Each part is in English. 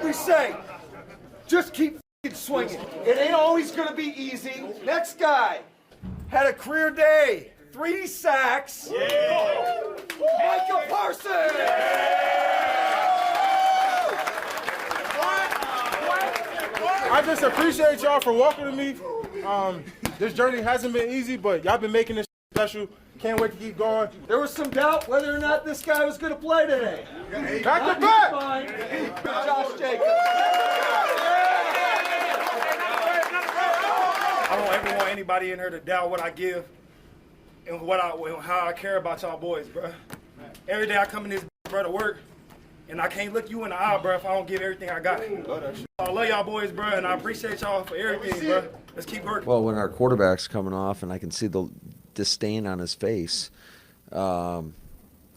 me say, just keep f***ing swinging. It ain't always gonna be easy. Next guy had a career day. 3 sacks. Yeah. Micah Parsons. I just appreciate y'all for walking with me. This journey hasn't been easy, but y'all been making this special. Can't wait to keep going. There was some doubt whether or not this guy was going to play today. Back to back. Josh Jacobs. I don't ever want anybody in here to doubt what I give and how I care about y'all boys, bro. Every day I come in this bro to work, and I can't look you in the eye, bro, if I don't give everything I got. I love y'all boys, bro, and I appreciate y'all for everything, bro. Let's keep working. Well, when our quarterback's coming off and I can see the disdain on his face, and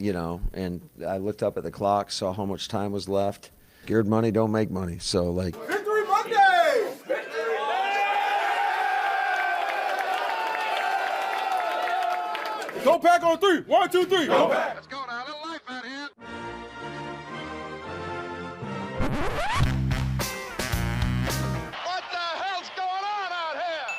I looked up at the clock, saw how much time was left. Geared money don't make money, so like. Victory Monday! Go Pack on 3. 1, 2, 3. Go Pack. Let's go now. A little life out here. What the hell's going on out here?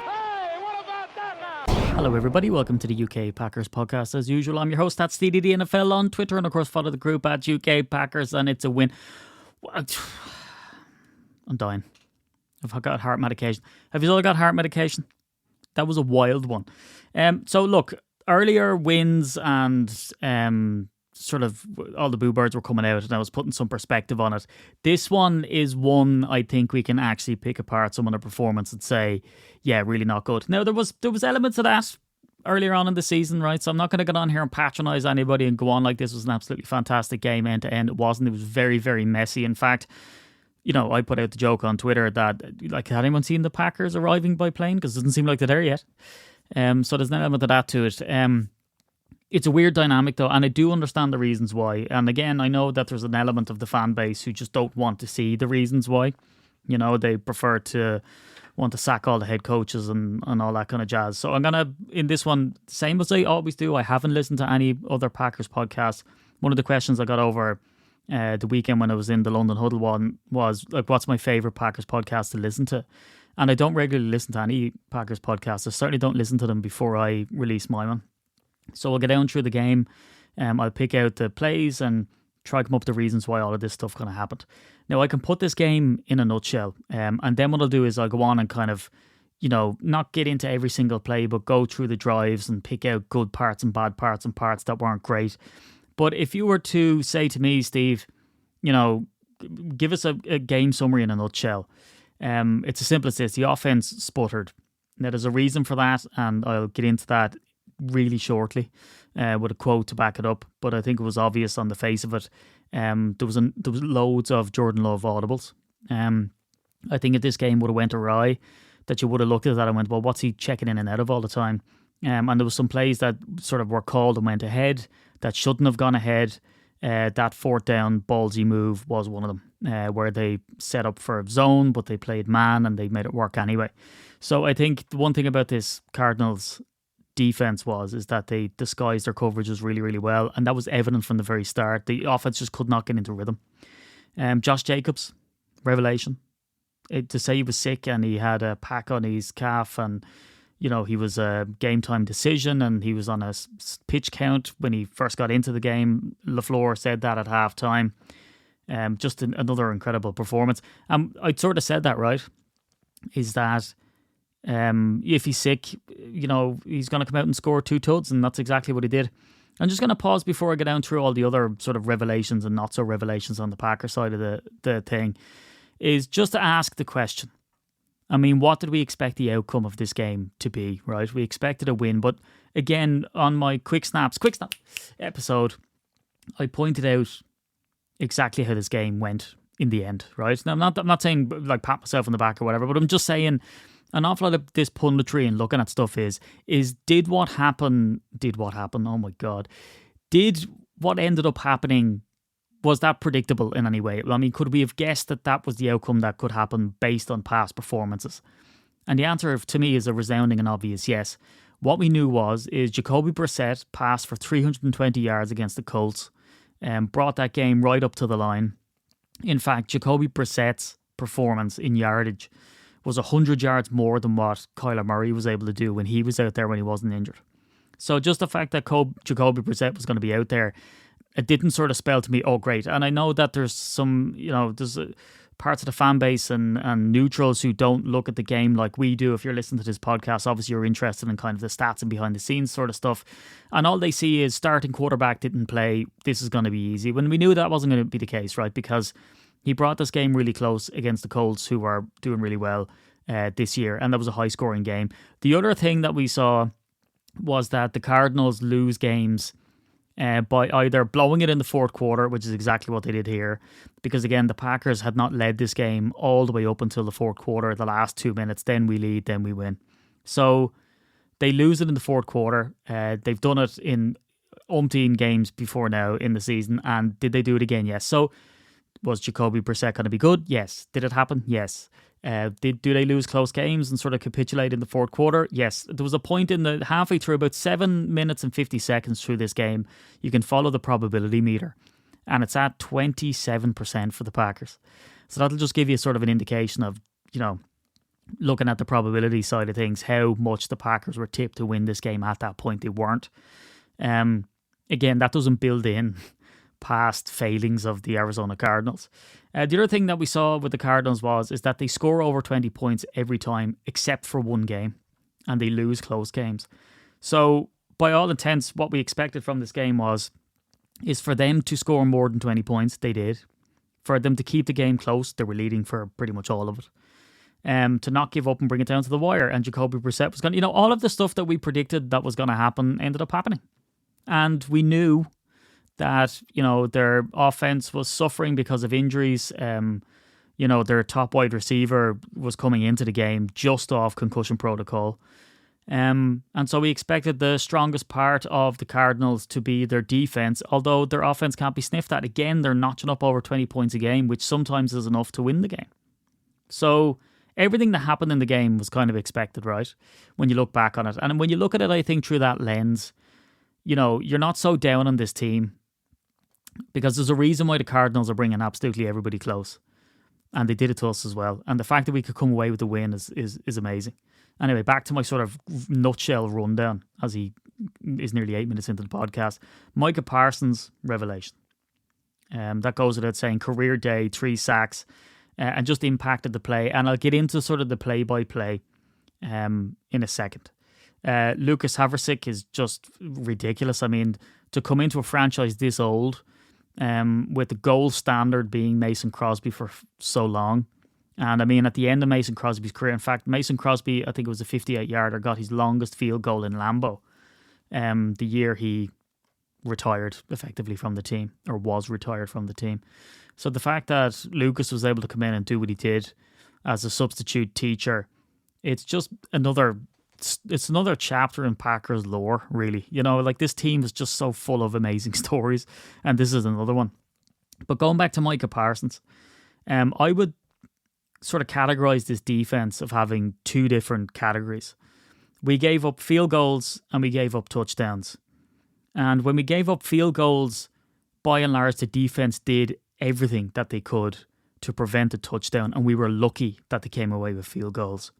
Hey, what about that now? Hello everybody, welcome to the UK Packers podcast. As usual, I'm your host, that's DDDNFL on Twitter, and of course follow the group at UK Packers, and it's a win. I'm dying. I've got heart medication. Have you all got heart medication? That was a wild one. So look, earlier wins and sort of all the boo birds were coming out, and I was putting some perspective on it. This one is one I think we can actually pick apart some of the performance and say, yeah, really not good. Now there was elements of that earlier on in the season, right? So I'm not going to get on here and patronise anybody and go on like this was an absolutely fantastic game end to end. It wasn't. It was very, very messy. In fact, I put out the joke on Twitter that, had anyone seen the Packers arriving by plane? Because it doesn't seem like they're there yet. So there's an element of that to it. It's a weird dynamic, though, and I do understand the reasons why. And again, I know that there's an element of the fan base who just don't want to see the reasons why. They prefer to want to sack all the head coaches and all that kind of jazz. So I'm going to, in this one, same as I always do, I haven't listened to any other Packers podcasts. One of the questions I got over the weekend when I was in the London Huddle one was like, what's my favourite Packers podcast to listen to? And I don't regularly listen to any Packers podcasts. I certainly don't listen to them before I release my one. So I'll get down through the game. I'll pick out the plays and try to come up with the reasons why all of this stuff kind of happened. Now I can put this game in a nutshell, and then what I'll do is I'll go on and kind of, not get into every single play, but go through the drives and pick out good parts and bad parts and parts that weren't great. But if you were to say to me, Steve, give us a game summary in a nutshell, it's as simple as this. The offense sputtered. Now, there's a reason for that, and I'll get into that really shortly with a quote to back it up. But I think it was obvious on the face of it. There was loads of Jordan Love audibles. I think if this game would have went awry, that you would have looked at that and went, well, what's he checking in and out of all the time? And there was some plays that sort of were called and went ahead that shouldn't have gone ahead. That fourth down ballsy move was one of them, where they set up for a zone, but they played man and they made it work anyway. So I think the one thing about this Cardinals defense is that they disguised their coverages really, really well. And that was evident from the very start. The offense just could not get into rhythm. Josh Jacobs, revelation. To say he was sick and he had a pack on his calf and he was a game time decision and he was on a pitch count when he first got into the game. LaFleur said that at halftime. Just another incredible performance. I sort of said that, right? Is that if he's sick, he's going to come out and score 2 tuds, and that's exactly what he did. I'm just going to pause before I get down through all the other sort of revelations and not so revelations on the Packer side of the thing, is just to ask the question. I mean, what did we expect the outcome of this game to be, right? We expected a win, but again, on my Quick Snap episode, I pointed out exactly how this game went in the end, right? Now, I'm not saying like pat myself on the back or whatever, but I'm just saying an awful lot of this punditry and looking at stuff is did what happened? Oh my God. Did what ended up happening, was that predictable in any way? I mean, could we have guessed that was the outcome that could happen based on past performances? And the answer to me is a resounding and obvious yes. What we knew is Jacoby Brissett passed for 320 yards against the Colts. brought that game right up to the line. In fact, Jacoby Brissett's performance in yardage was 100 yards more than what Kyler Murray was able to do when he was out there when he wasn't injured. So just the fact that Jacoby Brissett was going to be out there, it didn't sort of spell to me, oh, great. And I know that there's some, there's parts of the fan base and neutrals who don't look at the game like we do. If you're listening to this podcast, obviously you're interested in kind of the stats and behind the scenes sort of stuff. And all they see is starting quarterback didn't play. This is going to be easy. When we knew that wasn't going to be the case, right? Because he brought this game really close against the Colts, who are doing really well this year. And that was a high scoring game. The other thing that we saw was that the Cardinals lose games by either blowing it in the fourth quarter, which is exactly what they did here, because again, the Packers had not led this game all the way up until the fourth quarter, the last 2 minutes, then we lead, then we win. So they lose it in the fourth quarter. They've done it in umpteen games before now in the season, and did they do it again? Yes. So was Jacoby Brissett going to be good? Yes. Did it happen? Yes. Do they lose close games and sort of capitulate in the fourth quarter? Yes. There was a point in the halfway through, about 7 minutes and 50 seconds through this game, you can follow the probability meter, and it's at 27% for the Packers. So that'll just give you sort of an indication of, looking at the probability side of things, how much the Packers were tipped to win this game at that point. They weren't. Again, that doesn't build in past failings of the Arizona Cardinals. The other thing that we saw with the Cardinals is that they score over 20 points every time except for one game, and they lose close games. So by all intents, what we expected from this game is for them to score more than 20 points. They did. For them to keep the game close, they were leading for pretty much all of it. To not give up and bring it down to the wire, and Jacoby Brissett was going to, all of the stuff that we predicted that was going to happen ended up happening. And we knew that, their offense was suffering because of injuries. Their top wide receiver was coming into the game just off concussion protocol. And so we expected the strongest part of the Cardinals to be their defense, although their offense can't be sniffed at. Again, they're notching up over 20 points a game, which sometimes is enough to win the game. So everything that happened in the game was kind of expected, right? When you look back on it. And when you look at it, I think through that lens, you're not so down on this team, because there's a reason why the Cardinals are bringing absolutely everybody close. And they did it to us as well. And the fact that we could come away with the win is amazing. Anyway, back to my sort of nutshell rundown, as he is nearly 8 minutes into the podcast. Micah Parsons, revelation. That goes without saying. Career day, 3 sacks, and just impacted the play. And I'll get into sort of the play-by-play in a second. Lucas Havrisik is just ridiculous. I mean, to come into a franchise this old, with the gold standard being Mason Crosby for so long. And I mean, at the end of Mason Crosby's career, in fact, Mason Crosby, I think it was a 58-yarder, got his longest field goal in Lambeau the year he retired effectively from the team, or was retired from the team. So the fact that Lucas was able to come in and do what he did as a substitute teacher, it's just another chapter in Packers lore, really. This team is just so full of amazing stories, and this is another one. But going back to Micah Parsons, I would sort of categorize this defense of having 2 different categories. We gave up field goals and we gave up touchdowns. And when we gave up field goals, by and large, the defense did everything that they could to prevent a touchdown, and we were lucky that they came away with field goals.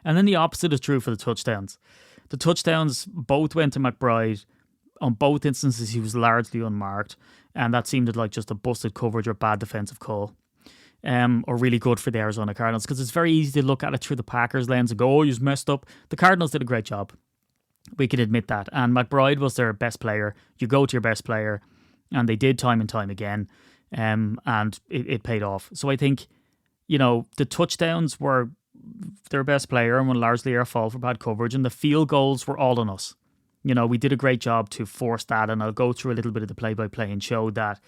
And then the opposite is true for the touchdowns. The touchdowns both went to McBride. On both instances, he was largely unmarked, and that seemed like just a busted coverage or bad defensive call. Or really good for the Arizona Cardinals, because it's very easy to look at it through the Packers lens and go, oh, you've messed up. The Cardinals did a great job. We can admit that. And McBride was their best player. You go to your best player, and they did time and time again, and it paid off. So I think, the touchdowns were their best player and were largely our fault for bad coverage, and the field goals were all on us. We did a great job to force that, and I'll go through a little bit of the play-by-play and show that.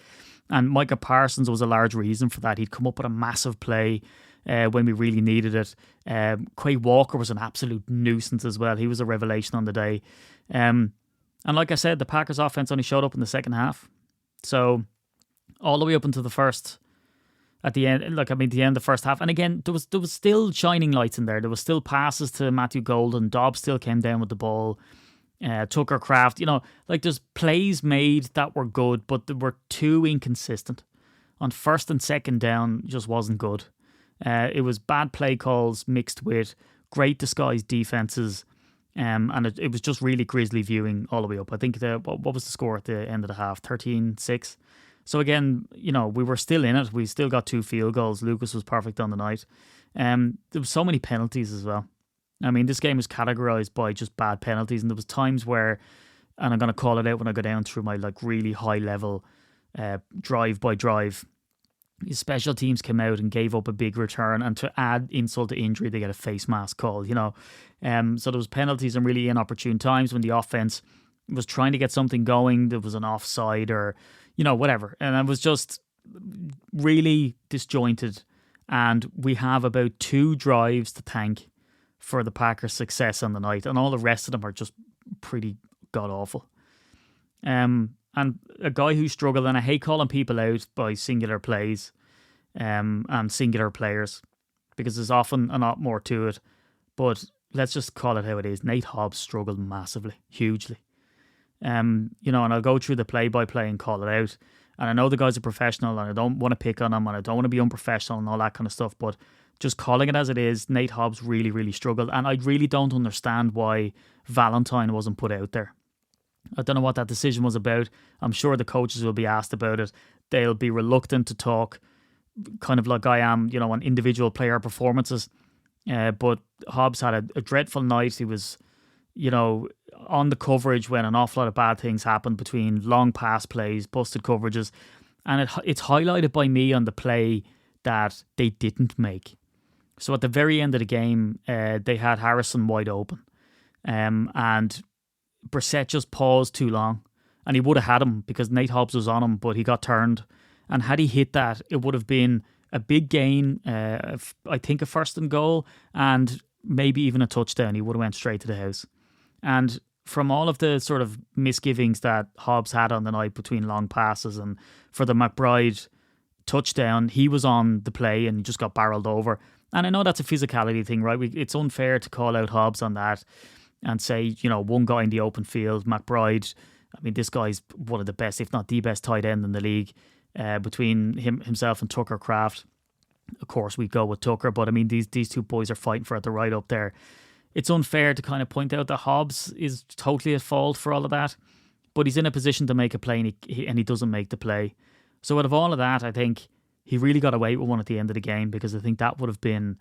And Micah Parsons was a large reason for that. He'd come up with a massive play when we really needed it. Quay Walker was an absolute nuisance as well. He was a revelation on the day. And like I said, the Packers offense only showed up in the second half. So all the way up into the first, at the end, the end of the first half. And again, there was still shining lights in there. There was still passes to Matthew Golden. Dobbs still came down with the ball. Tucker Kraft, like there's plays made that were good, but they were too inconsistent. On first and second down, just wasn't good. It was bad play calls mixed with great disguised defenses, and it was just really grisly viewing all the way up. I think what was the score at the end of the half? 13-6. So again, we were still in it. We still got 2 field goals. Lucas was perfect on the night. There was so many penalties as well. I mean, this game was categorized by just bad penalties, and there was times where, and I'm going to call it out when I go down through my like really high level drive by drive, special teams came out and gave up a big return, and to add insult to injury, they get a face mask call. So there was penalties and really inopportune times when the offense was trying to get something going. There was an offside or whatever, and it was just really disjointed. And we have about 2 drives to thank for the Packers' success on the night, and all the rest of them are just pretty god-awful. And a guy who struggled, and I hate calling people out by singular plays and singular players, because there's often a lot more to it, but let's just call it how it is. Nate Hobbs struggled massively, hugely. And I'll go through the play-by-play and call it out. And I know the guy's a professional, and I don't want to pick on him, and I don't want to be unprofessional and all that kind of stuff, but just calling it as it is, Nate Hobbs really, really struggled. And I really don't understand why Valentine wasn't put out there. I don't know what that decision was about. I'm sure the coaches will be asked about it. They'll be reluctant to talk, kind of like I am, on individual player performances. But Hobbs had a dreadful night. He was, on the coverage when an awful lot of bad things happened between long pass plays, busted coverages. And it's highlighted by me on the play that they didn't make. So at the very end of the game, they had Harrison wide open. And Brissett just paused too long. And he would have had him because Nate Hobbs was on him, but he got turned. And had he hit that, it would have been a big gain, I think a first and goal, and maybe even a touchdown. He would have went straight to the house. And from all of the sort of misgivings that Hobbs had on the night between long passes, and for the McBride touchdown, he was on the play and he just got barreled over. And I know that's a physicality thing, right? It's unfair to call out Hobbs on that and say, one guy in the open field, McBride. I mean, this guy's one of the best, if not the best tight end in the league. Between himself and Tucker Kraft, of course, we go with Tucker. But I mean, these 2 boys are fighting for it. They're right up there. It's unfair to kind of point out that Hobbs is totally at fault for all of that. But he's in a position to make a play, and he doesn't make the play. So out of all of that, I think he really got away with one at the end of the game, because I think that would have been,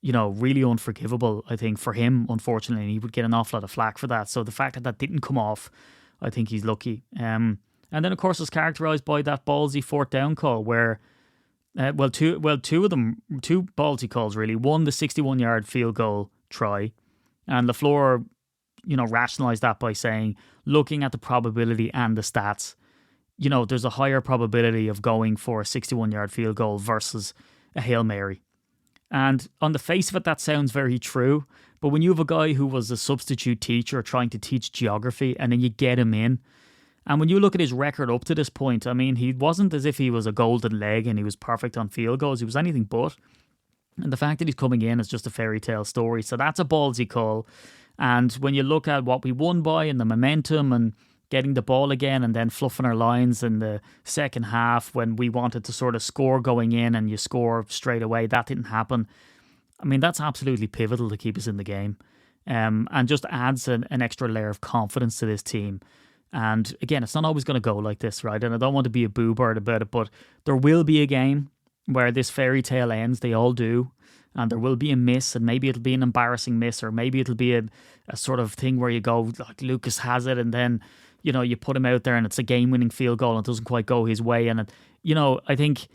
really unforgivable, I think, for him, unfortunately. And he would get an awful lot of flack for that. So the fact that didn't come off, I think he's lucky. And then, of course, it's characterised by that ballsy 4th down call where, two ballsy calls, really. One, the 61-yard field goal try. And LaFleur, rationalised that by saying, looking at the probability and the stats, there's a higher probability of going for a 61-yard field goal versus a Hail Mary. And on the face of it, that sounds very true. But when you have a guy who was a substitute teacher trying to teach geography, and then you get him in, and when you look at his record up to this point, I mean, he wasn't as if he was a golden leg and he was perfect on field goals. He was anything but. And the fact that he's coming in is just a fairy tale story. So that's a ballsy call. And when you look at what we won by and the momentum and getting the ball again and then fluffing our lines in the second half when we wanted to sort of score going in and you score straight away, that didn't happen. I mean, that's absolutely pivotal to keep us in the game, and just adds an extra layer of confidence to this team. And again, it's not always going to go like this, right? And I don't want to be a boo bird about it, but there will be a game where this fairy tale ends. They all do. And there will be a miss, and maybe it'll be an embarrassing miss, or maybe it'll be a sort of thing where you go, like Lucas has it, and then, you put him out there and it's a game-winning field goal and it doesn't quite go his way. And, I think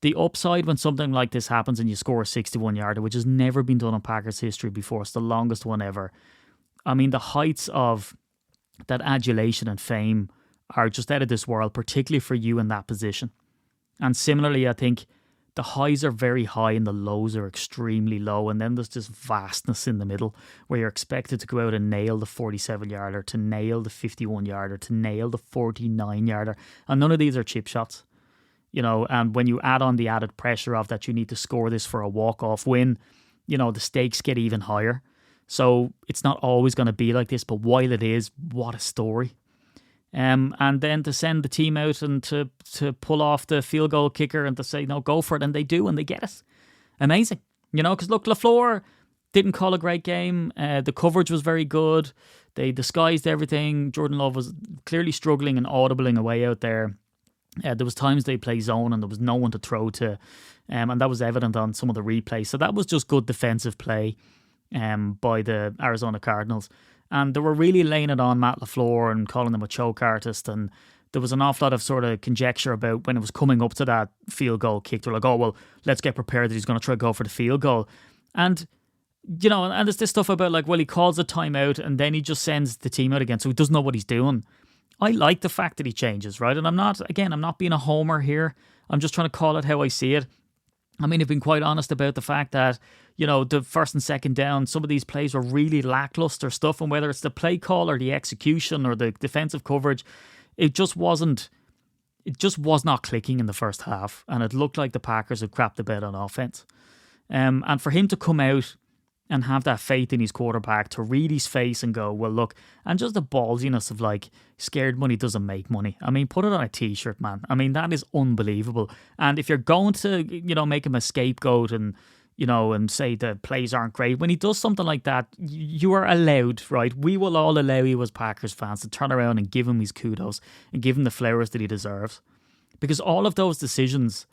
the upside when something like this happens and you score a 61-yarder, which has never been done in Packers history before, it's the longest one ever. I mean, the heights of that adulation and fame are just out of this world, particularly for you in that position. And similarly, I think the highs are very high and the lows are extremely low. And then there's this vastness in the middle where you're expected to go out and nail the 47-yarder, to nail the 51-yarder, to nail the 49-yarder. And none of these are chip shots. And when you add on the added pressure of that you need to score this for a walk-off win, the stakes get even higher. So it's not always going to be like this, but while it is, what a story. And then to send the team out and to pull off the field goal kicker and to say, no, go for it. And they do, and they get it. Amazing. Because look, LaFleur didn't call a great game. The coverage was very good. They disguised everything. Jordan Love was clearly struggling and audibling away out there. There was times they play zone and there was no one to throw to. And that was evident on some of the replays. So that was just good defensive play by the Arizona Cardinals. And they were really laying it on Matt LaFleur and calling him a choke artist. And there was an awful lot of sort of conjecture about when it was coming up to that field goal kick. They're like, oh, well, let's get prepared that he's going to try to go for the field goal. And, and there's this stuff about like, well, he calls a timeout and then he just sends the team out again. So he doesn't know what he's doing. I like the fact that he changes, right? And I'm not being a homer here. I'm just trying to call it how I see it. I mean, I've been quite honest about the fact that, the first and second down, some of these plays were really lackluster stuff. And whether it's the play call or the execution or the defensive coverage, it just was not clicking in the first half. And it looked like the Packers had crapped the bed on offense. And for him to come out and have that faith in his quarterback, to read his face and go, well, look, and just the ballsiness of like, scared money doesn't make money. I mean, put it on a t-shirt, man. I mean, that is unbelievable. And if you're going to, make him a scapegoat and, and say the plays aren't great, when he does something like that, you are allowed, right? We will all allow you as Packers fans to turn around and give him his kudos and give him the flowers that he deserves. Because all of those decisions,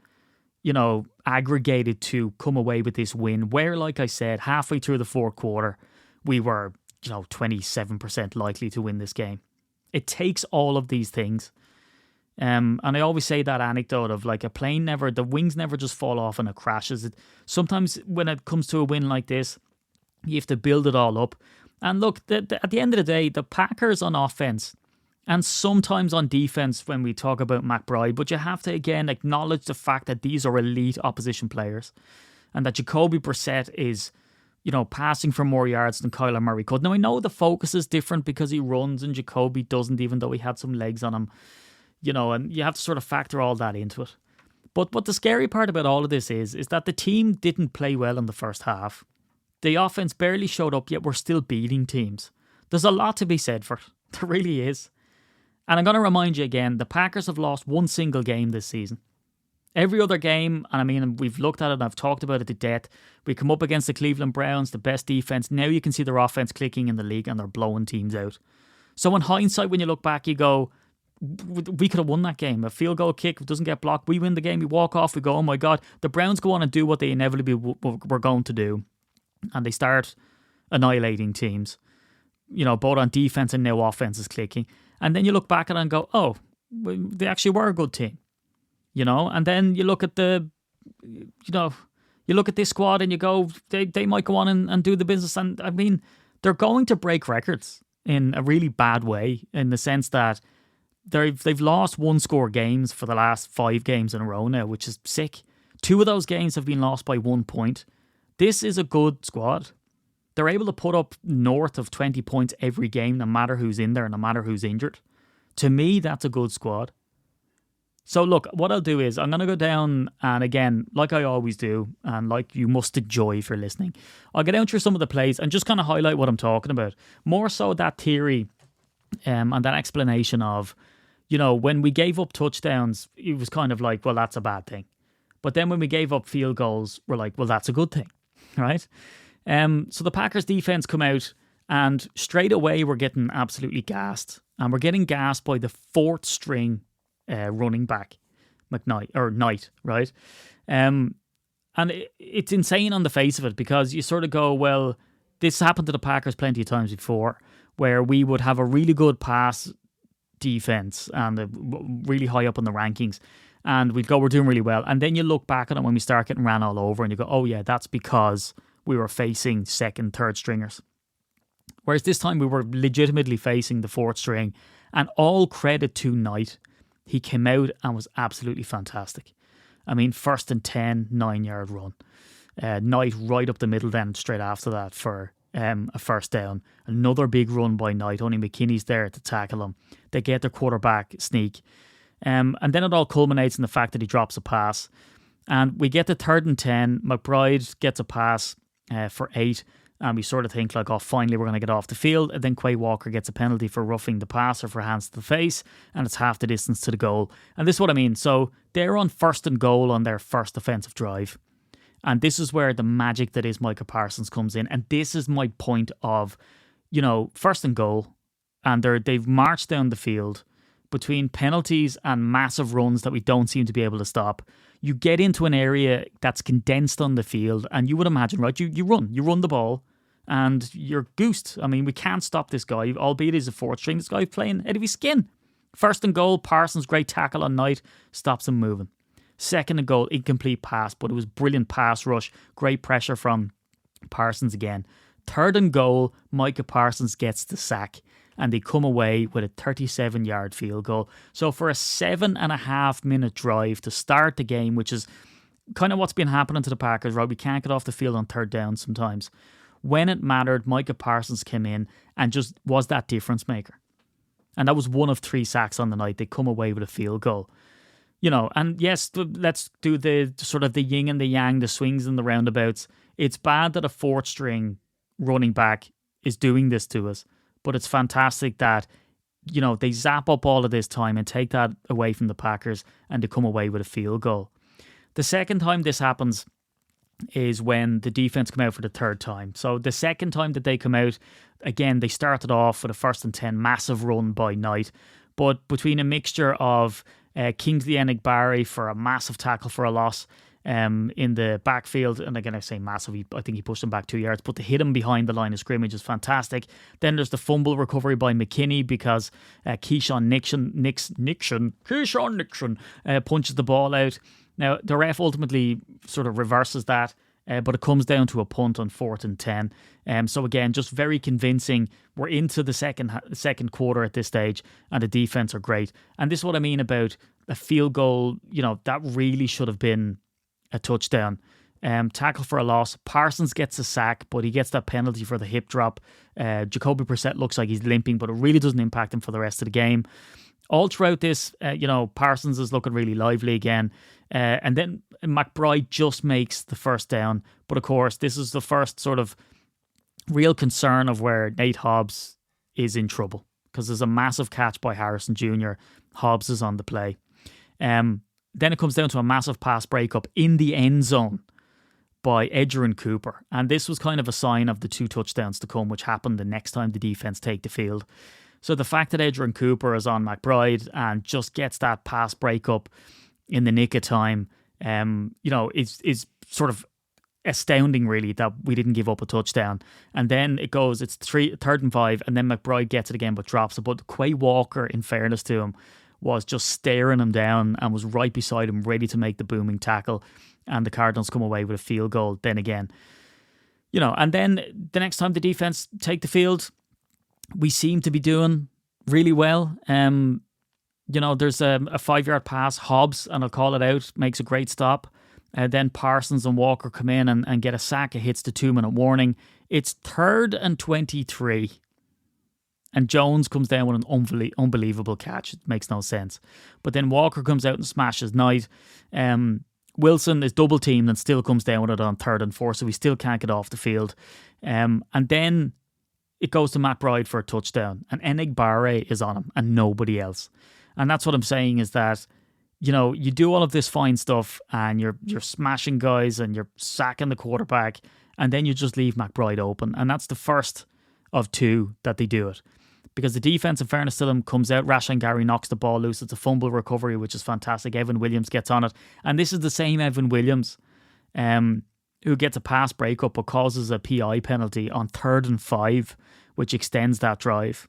aggregated to come away with this win, where, like I said, halfway through the fourth quarter, we were, 27% likely to win this game. It takes all of these things. And I always say that anecdote of like the wings never just fall off and it crashes. Sometimes when it comes to a win like this, you have to build it all up. And look, at the end of the day, the Packers on offense and sometimes on defense when we talk about McBride, but you have to again acknowledge the fact that these are elite opposition players and that Jacoby Brissett is, passing for more yards than Kyler Murray could. Now, I know the focus is different because he runs and Jacoby doesn't, even though he had some legs on him, and you have to sort of factor all that into it. But what the scary part about all of this is that the team didn't play well in the first half. The offense barely showed up, yet we're still beating teams. There's a lot to be said for it. There really is. And I'm going to remind you again, the Packers have lost one single game this season. Every other game, and I mean, we've looked at it and I've talked about it to death. We come up against the Cleveland Browns, the best defense. Now you can see their offense clicking in the league and they're blowing teams out. So in hindsight, when you look back, you go, we could have won that game. A field goal kick doesn't get blocked. We win the game. We walk off. We go, oh my God. The Browns go on and do what they inevitably were going to do. And they start annihilating teams, both on defense and now offense is clicking. And then you look back at it and go, oh, they actually were a good team. And then you look at you look at this squad and you go, they might go on and do the business. And I mean, they're going to break records in a really bad way, in the sense that they've lost one-score games for the last 5 games in a row now, which is sick. 2 of those games have been lost by 1 point. This is a good squad. They're able to put up north of 20 points every game, no matter who's in there, no matter who's injured. To me, that's a good squad. So look, what I'll do is I'm going to go down and again, like I always do, and like you must enjoy if you're listening, I'll get down through some of the plays and just kind of highlight what I'm talking about. More so that theory and that explanation of, when we gave up touchdowns, it was kind of like, well, that's a bad thing. But then when we gave up field goals, we're like, well, that's a good thing, right? So the Packers defense come out and straight away we're getting absolutely gassed. And we're getting gassed by the 4th string running back, Knight, right? And it's insane on the face of it because you sort of go, well, this happened to the Packers plenty of times before where we would have a really good pass defense and really high up on the rankings. And we'd go, we're doing really well. And then you look back at it when we start getting ran all over and you go, oh yeah, that's because we were facing 2nd, 3rd stringers. Whereas this time we were legitimately facing the 4th string. And all credit to Knight. He came out and was absolutely fantastic. I mean, 1st and 10, 9-yard run. Knight right up the middle then straight after that for a first down. Another big run by Knight. Only McKinney's there to tackle him. They get their quarterback sneak. And then it all culminates in the fact that he drops a pass. And we get the 3rd and 10. McBride gets a pass for 8. And we sort of think like, oh, finally we're going to get off the field. And then Quay Walker gets a penalty for roughing the passer for hands to the face, and it's half the distance to the goal. And this is what I mean. So they're on 1st and goal on their first offensive drive. And this is where the magic that is Micah Parsons comes in. And this is my point of, 1st and goal. And they've marched down the field between penalties and massive runs that we don't seem to be able to stop. You get into an area that's condensed on the field, and you would imagine, right? You run the ball, and you're goosed. I mean, we can't stop this guy, albeit he's a 4th string. This guy's playing out of his skin. 1st and goal, Parsons, great tackle on Knight, stops him moving. 2nd and goal, incomplete pass, but it was brilliant pass rush, great pressure from Parsons again. 3rd and goal, Micah Parsons gets the sack, and they come away with a 37-yard field goal. So for a 7.5-minute drive to start the game, which is kind of what's been happening to the Packers, right? We can't get off the field on 3rd down sometimes. When it mattered, Micah Parsons came in and just was that difference maker. And that was 1 of 3 sacks on the night. They come away with a field goal. And yes, let's do the sort of the yin and the yang, the swings and the roundabouts. It's bad that a 4th string running back is doing this to us, but it's fantastic that, they zap up all of this time and take that away from the Packers and to come away with a field goal. The second time this happens is when the defense come out for the 3rd time. So the second time that they come out, again, they started off with a 1st and 10 massive run by Knight, but between a mixture of Kingsley Enagbare for a massive tackle for a loss in the backfield, and again I say massive, I think he pushed him back 2 yards, but to hit him behind the line of scrimmage is fantastic. Then there's the fumble recovery by McKinney because Keyshawn Nixon punches the ball out. Now the ref ultimately sort of reverses that, but it comes down to a punt on 4th and 10. So again, just very convincing. We're into the second quarter at this stage, and the defense are great. And this is what I mean about a field goal. That really should have been a touchdown. Tackle for a loss. Parsons gets a sack, but he gets that penalty for the hip drop. Jacoby Brissett looks like he's limping, but it really doesn't impact him for the rest of the game. All throughout this, Parsons is looking really lively again. And then McBride just makes the 1st down. But of course, this is the first sort of real concern of where Nate Hobbs is in trouble, because there's a massive catch by Harrison Jr. Hobbs is on the play. Then it comes down to a massive pass breakup in the end zone by Edgerrin Cooper. And this was kind of a sign of the 2 touchdowns to come, which happened the next time the defense take the field. So the fact that Edgerrin Cooper is on McBride and just gets that pass breakup in the nick of time, is sort of astounding, really, that we didn't give up a touchdown. And then it's 3rd and 5, and then McBride gets it again but drops it. But Quay Walker, in fairness to him, was just staring him down and was right beside him, ready to make the booming tackle. And the Cardinals come away with a field goal then again. And then the next time the defense take the field, we seem to be doing really well. There's a 5-yard pass. Hobbs, and I'll call it out, makes a great stop. Then Parsons and Walker come in and get a sack. It hits the 2-minute warning. It's 3rd and 23. And Jones comes down with an unbelievable catch. It makes no sense. But then Walker comes out and smashes Knight. Wilson is double teamed and still comes down with it on 3rd and 4, so we still can't get off the field. And then it goes to McBride for a touchdown. And Enagbare is on him and nobody else. And that's what I'm saying, is that, you do all of this fine stuff and you're smashing guys and you're sacking the quarterback, and then you just leave McBride open. And that's the first of 2 that they do it. Because the defense, in fairness to them, comes out. Rashan Gary knocks the ball loose. It's a fumble recovery, which is fantastic. Evan Williams gets on it. And this is the same Evan Williams who gets a pass breakup but causes a PI penalty on 3rd and 5, which extends that drive.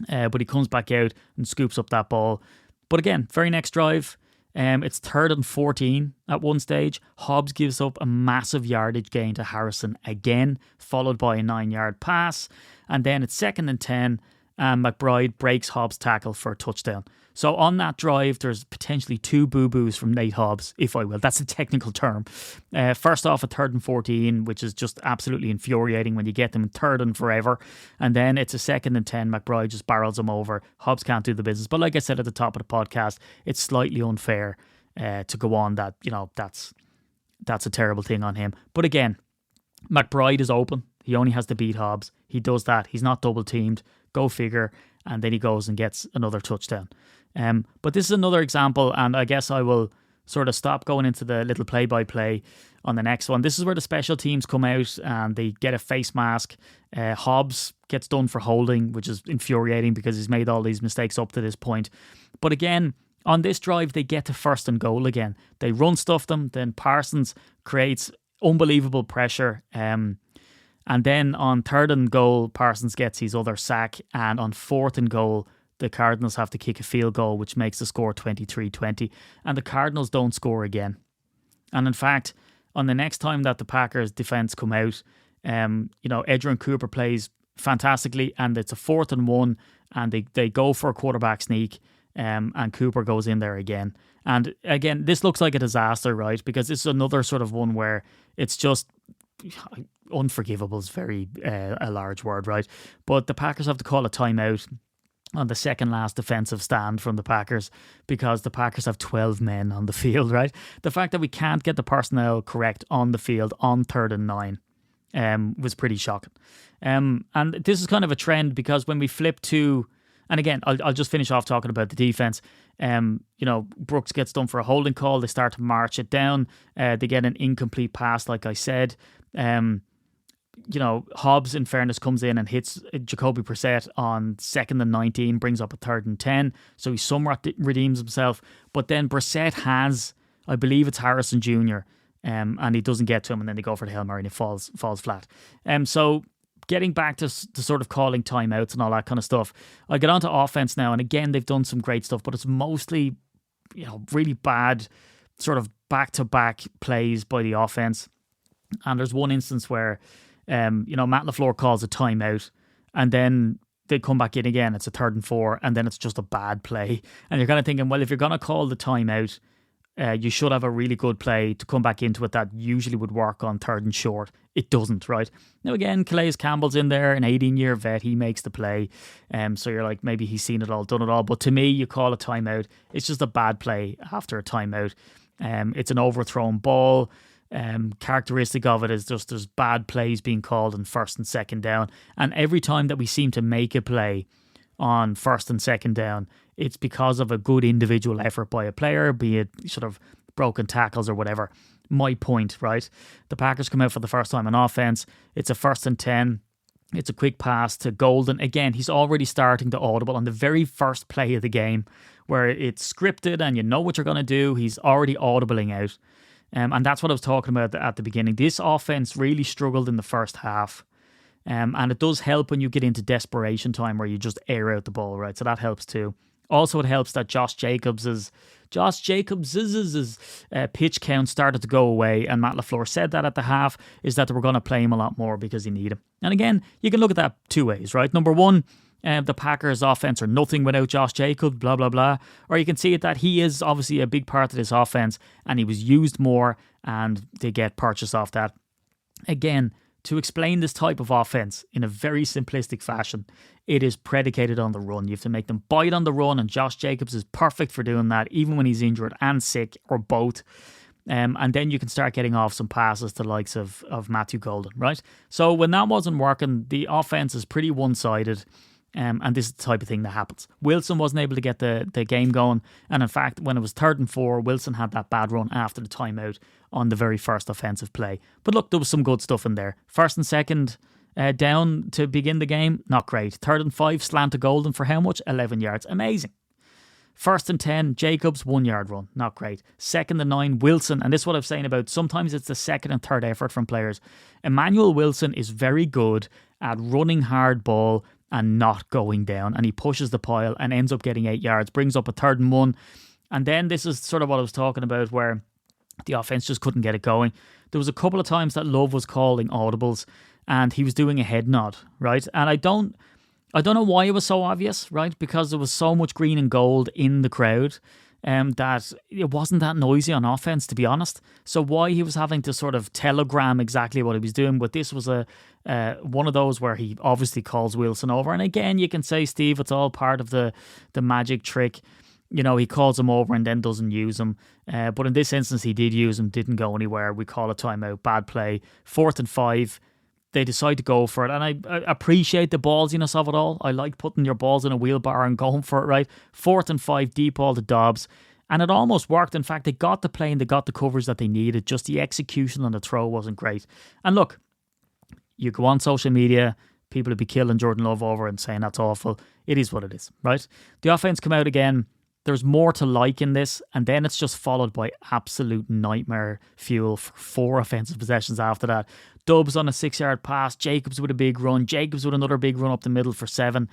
But he comes back out and scoops up that ball. But again, very next drive, it's 3rd and 14 at one stage. Hobbs gives up a massive yardage gain to Harrison again, followed by a 9-yard pass. And then it's 2nd and 10, and McBride breaks Hobbs' tackle for a touchdown. So on that drive, there's potentially 2 boo-boos from Nate Hobbs, if I will. That's a technical term. First off, a 3rd and 14, which is just absolutely infuriating when you get them in 3rd and forever. And then it's a 2nd and 10. McBride just barrels him over. Hobbs can't do the business. But like I said at the top of the podcast, it's slightly unfair to go on that, that's a terrible thing on him. But again, McBride is open. He only has to beat Hobbs. He does that. He's not double teamed. Go figure. And then he goes and gets another touchdown. But this is another example, and I guess I will sort of stop going into the little play-by-play on the next one. This is where the special teams come out and they get a face mask. Hobbs gets done for holding, which is infuriating because he's made all these mistakes up to this point. But again, on this drive, they get to 1st and goal again. They run stuff them, then Parsons creates unbelievable pressure. And then on 3rd and goal, Parsons gets his other sack. And on 4th and goal, the Cardinals have to kick a field goal, which makes the score 23-20. And the Cardinals don't score again. And in fact, on the next time that the Packers defense come out, Edgerrin Cooper plays fantastically, and it's a 4th and 1, and they go for a quarterback sneak, and Cooper goes in there again. And again, this looks like a disaster, right? Because this is another sort of one where it's just unforgivable is very a large word, right? But the Packers have to call a timeout on the second last defensive stand from the Packers because the Packers have 12 men on the field, right? The fact that we can't get the personnel correct on the field on 3rd and 9 was pretty shocking. And this is kind of a trend because when we flip to, and again, I'll just finish off talking about the defense. Brooks gets done for a holding call. They start to march it down. They get an incomplete pass, like I said. Hobbs, in fairness, comes in and hits Jacoby Brissett on 2nd and 19, brings up a 3rd and 10. So he somewhat redeems himself. But then Brissett has, I believe it's Harrison Jr., and he doesn't get to him, and then they go for the Hail Mary and it falls flat. So getting back to sort of calling timeouts and all that kind of stuff, I get on to offense now, and again, they've done some great stuff, but it's mostly, really bad sort of back-to-back plays by the offense. And there's one instance where Matt LaFleur calls a timeout and then they come back in again. It's a 3rd and 4 and then it's just a bad play. And you're kind of thinking, well, if you're going to call the timeout, you should have a really good play to come back into it that usually would work on 3rd and short. It doesn't, right? Now again, Calais Campbell's in there, an 18-year vet. He makes the play. So you're like, maybe he's seen it all, done it all. But to me, you call a timeout. It's just a bad play after a timeout. It's an overthrown ball. Characteristic of it is just there's bad plays being called on 1st and 2nd down, and every time that we seem to make a play on 1st and 2nd down, it's because of a good individual effort by a player, be it sort of broken tackles or whatever. My point, right? The Packers come out for the first time on offense. It's a 1st and 10. It's a quick pass to Golden. Again, he's already starting to audible on the very first play of the game where it's scripted and you know what you're going to do. He's already audibling out. And that's what I was talking about at the beginning. This offense really struggled in the first half. And it does help when you get into desperation time where you just air out the ball, right? So that helps too. Also, it helps that Josh Jacobs' pitch count started to go away. And Matt LaFleur said that at the half, is that they were going to play him a lot more because he needed him. And again, you can look at that two ways, right? Number one, the Packers' offense are nothing without Josh Jacobs, blah, blah, blah. Or you can see it that he is obviously a big part of this offense and he was used more and they get purchased off that. Again, to explain this type of offense in a very simplistic fashion, it is predicated on the run. You have to make them bite on the run, and Josh Jacobs is perfect for doing that, even when he's injured and sick, or both. And then you can start getting off some passes to the likes of Matthew Golden, right? So when that wasn't working, the offense is pretty one-sided. And this is the type of thing that happens. Wilson wasn't able to get the game going. And in fact, when it was 3rd and 4, Wilson had that bad run after the timeout on the very first offensive play. But look, there was some good stuff in there. 1st and 2nd down to begin the game, not great. 3rd and 5, slant to Golden for how much? 11 yards. Amazing. 1st and 10, Jacobs, 1 yard run. Not great. 2nd and 9, Wilson. And this is what I'm saying about sometimes it's the 2nd and 3rd effort from players. Emmanuel Wilson is very good at running hard ball and not going down, and he pushes the pile and ends up getting 8 yards, brings up a 3rd and 1, and then this is sort of what I was talking about where the offense just couldn't get it going. There was a couple of times that Love was calling audibles and he was doing a head nod, right? And I don't know why it was so obvious, right? Because there was so much green and gold in the crowd that it wasn't that noisy on offense, to be honest. So why he was having to sort of telegram exactly what he was doing, but this was one of those where he obviously calls Wilson over. And again, you can say, Steve, it's all part of the magic trick. You know, he calls him over and then doesn't use him. But in this instance, he did use him, didn't go anywhere. We call a timeout, bad play. 4th and 5. they decide to go for it. And I appreciate the ballsiness of it all. I like putting your balls in a wheelbarrow and going for it, right? 4th and 5, deep ball to Dobbs. And it almost worked. In fact, they got the play and they got the coverage that they needed. Just the execution on the throw wasn't great. And look, you go on social media, people would be killing Jordan Love over and saying that's awful. It is what it is, right? The offense come out again. There's more to like in this, and then it's just followed by absolute nightmare fuel for 4 offensive possessions after that. Dubs on a 6-yard pass, Jacobs with a big run, Jacobs with another big run up the middle for 7.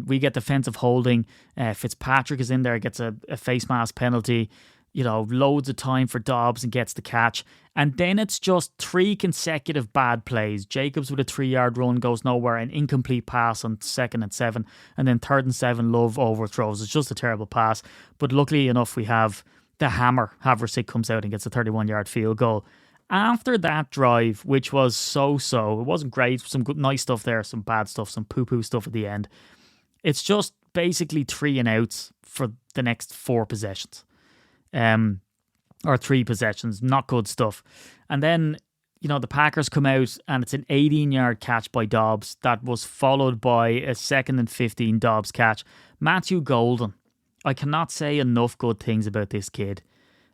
We get defensive holding. Fitzpatrick is in there, gets a face mask penalty. You know, loads of time for Dobbs and gets the catch. And then it's just 3 consecutive bad plays. Jacobs with a 3-yard run goes nowhere, an incomplete pass on 2nd and 7. And then 3rd and 7, Love overthrows. It's just a terrible pass. But luckily enough, we have the hammer. Havrisik comes out and gets a 31-yard field goal. After that drive, which was so-so, it wasn't great. Some good, nice stuff there, some bad stuff, some poo-poo stuff at the end. It's just basically 3 and outs for the next 4 possessions. Or 3 possessions, not good stuff. And then, you know, the Packers come out and it's an 18-yard catch by Dobbs that was followed by a 2nd and 15 Dobbs catch. Matthew Golden, I cannot say enough good things about this kid.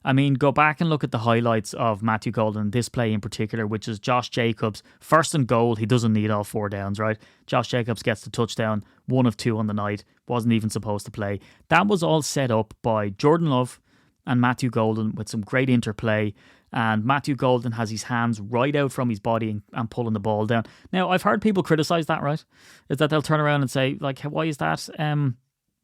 I mean, go back and look at the highlights of Matthew Golden, this play in particular, which is Josh Jacobs, 1st and goal. He doesn't need all 4 downs, right? Josh Jacobs gets the touchdown, 1 of 2 on the night, wasn't even supposed to play. That was all set up by Jordan Love and Matthew Golden with some great interplay. And Matthew Golden has his hands right out from his body and pulling the ball down. Now, I've heard people criticise that, right? Is that they'll turn around and say, like, why is that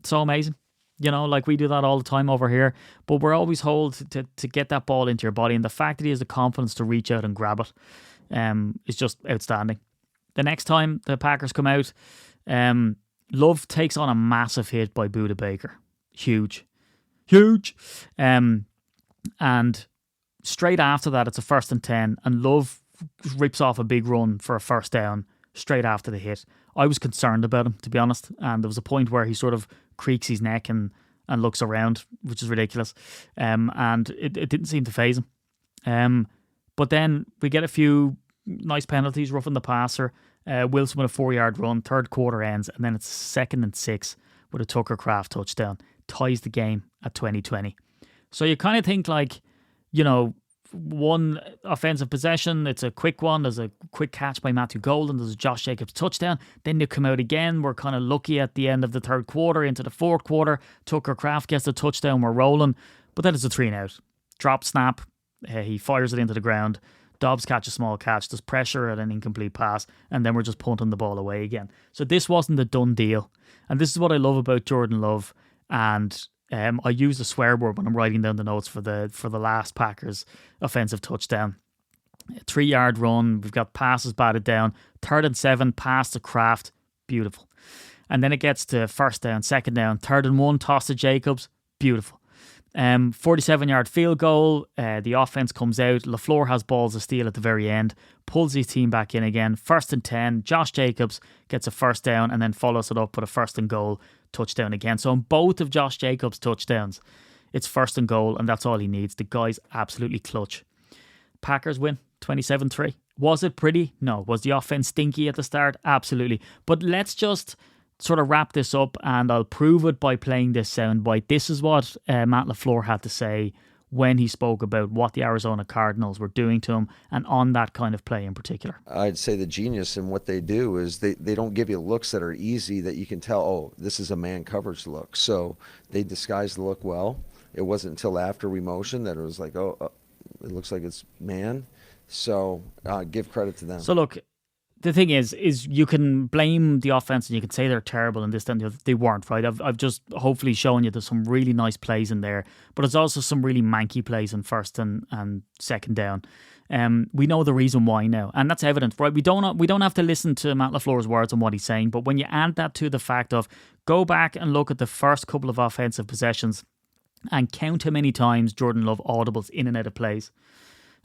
so amazing? You know, like we do that all the time over here. But we're always told to get that ball into your body. And the fact that he has the confidence to reach out and grab it is just outstanding. The next time the Packers come out, Love takes on a massive hit by Budda Baker. Huge. And straight after that, it's a 1st and 10. And Love rips off a big run for a 1st down straight after the hit. I was concerned about him, to be honest. And there was a point where he sort of creaks his neck and looks around, which is ridiculous. And it didn't seem to faze him. But then we get a few nice penalties, roughing the passer. Wilson with a 4-yard run, 3rd quarter ends, and then it's 2nd and 6 with a Tucker Kraft touchdown. Ties the game at 20-20. So you kind of think like, you know, 1 offensive possession, it's a quick one, there's a quick catch by Matthew Golden, there's a Josh Jacobs touchdown, then they come out again, we're kind of lucky at the end of the 3rd quarter, into the 4th quarter, Tucker Kraft gets the touchdown, we're rolling, but then it's a 3 and out. Drop snap, he fires it into the ground, Dobbs catch a small catch, there's pressure at an incomplete pass, and then we're just punting the ball away again. So this wasn't a done deal, and this is what I love about Jordan Love. And I use a swear word when I'm writing down the notes for the last Packers offensive touchdown. A 3-yard run, we've got passes batted down, 3rd and 7, pass to Kraft, beautiful. And then it gets to 1st down, 2nd down, 3rd and 1, toss to Jacobs, beautiful. 47-yard field goal, the offense comes out, LaFleur has balls of steel at the very end, pulls his team back in again, 1st and 10, Josh Jacobs gets a 1st down and then follows it up with a 1st and goal touchdown again. So on both of Josh Jacobs' touchdowns, it's 1st and goal and that's all he needs. The guy's absolutely clutch. Packers win 27-3. Was it pretty? No. Was the offense stinky at the start? Absolutely. But let's just sort of wrap this up and I'll prove it by playing this soundbite. This is what Matt LaFleur had to say when he spoke about what the Arizona Cardinals were doing to him and on that kind of play in particular. I'd say the genius in what they do is they don't give you looks that are easy that you can tell, oh, this is a man coverage look. So they disguised the look well. It wasn't until after we motioned that it was like, oh, it looks like it's man. So give credit to them. So look, the thing is you can blame the offense and you can say they're terrible and this and the other. They weren't, right? I've just hopefully shown you there's some really nice plays in there, but there's also some really manky plays in 1st and 2nd down. We know the reason why now, and that's evident, right? We don't have to listen to Matt LaFleur's words on what he's saying, but when you add that to the fact of go back and look at the first couple of offensive possessions and count how many times Jordan Love audibles in and out of plays,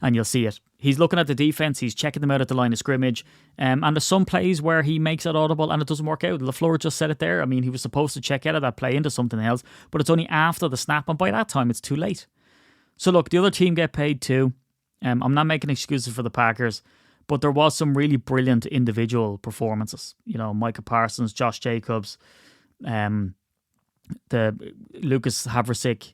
and you'll see it. He's looking at the defense, he's checking them out at the line of scrimmage, and there's some plays where he makes it audible and it doesn't work out. LaFleur just said it there. I mean, he was supposed to check out of that play into something else, but it's only after the snap, and by that time it's too late. So look, the other team get paid too. I'm not making excuses for the Packers, But there was some really brilliant individual performances. You know, Micah Parsons, Josh Jacobs, the Lucas Havrisik,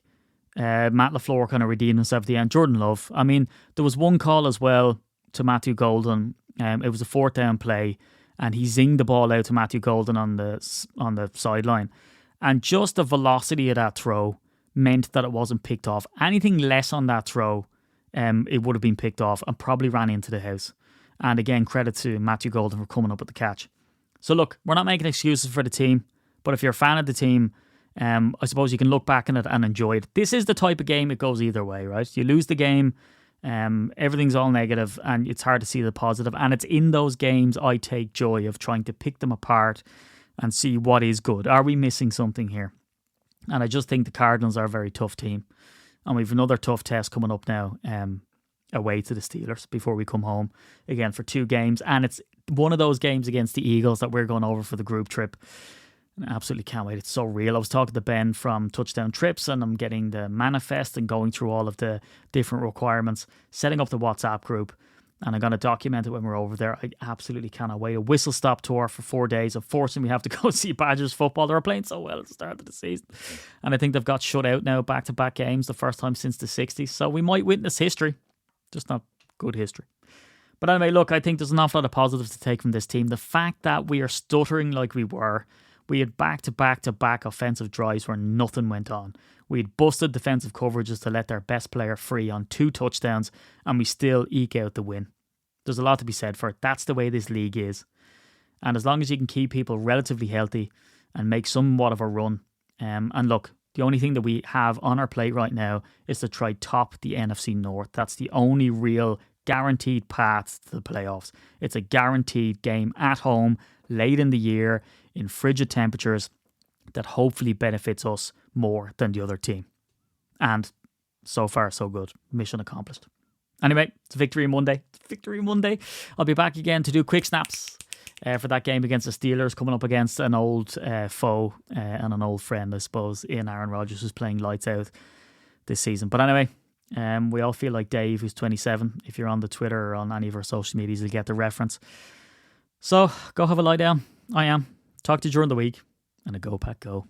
Matt LaFleur kind of redeemed himself at the end. Jordan Love. I mean, there was one call as well to Matthew Golden. It was a 4th down play, and he zinged the ball out to Matthew Golden on the sideline. And just the velocity of that throw meant that it wasn't picked off. Anything less on that throw, it would have been picked off and probably ran into the house. And again, credit to Matthew Golden for coming up with the catch. So look, we're not making excuses for the team, but if you're a fan of the team, I suppose you can look back on it and enjoy it. This is the type of game it goes either way, right? You lose the game, everything's all negative, and it's hard to see the positive. And it's in those games I take joy of trying to pick them apart and see what is good. Are we missing something here? And I just think the Cardinals are a very tough team. And we've another tough test coming up now, away to the Steelers before we come home again for 2 games. And it's one of those games against the Eagles that we're going over for the group trip. And I absolutely can't wait. It's so real. I was talking to Ben from Touchdown Trips, and I'm getting the manifest and going through all of the different requirements, setting up the WhatsApp group. And I'm going to document it when we're over there. I absolutely cannot wait. A whistle stop tour for 4 days. Unfortunately, we have to go see Badgers football. They were playing so well at the start of the season. And I think they've got shut out now, back-to-back games, the first time since the 60s. So we might witness history. Just not good history. But anyway, look, I think there's an awful lot of positives to take from this team. The fact that we are stuttering like we were. We had back-to-back offensive drives where nothing went on. We had busted defensive coverages to let their best player free on 2 touchdowns, and we still eke out the win. There's a lot to be said for it. That's the way this league is. And as long as you can keep people relatively healthy and make somewhat of a run. And look, the only thing that we have on our plate right now is to try top the NFC North. That's the only real guaranteed path to the playoffs. It's a guaranteed game at home, late in the year, in frigid temperatures, that hopefully benefits us more than the other team. And so far, so good. Mission accomplished. Anyway, it's Victory Monday. I'll be back again to do quick snaps for that game against the Steelers, coming up against an old foe and an old friend, I suppose, in Aaron Rodgers, who's playing lights out this season. But anyway, we all feel like Dave, who's 27. If you're on the Twitter or on any of our social medias, you'll get the reference. So go have a lie down. I am. Talk to you during the week, and a go, Pack, go.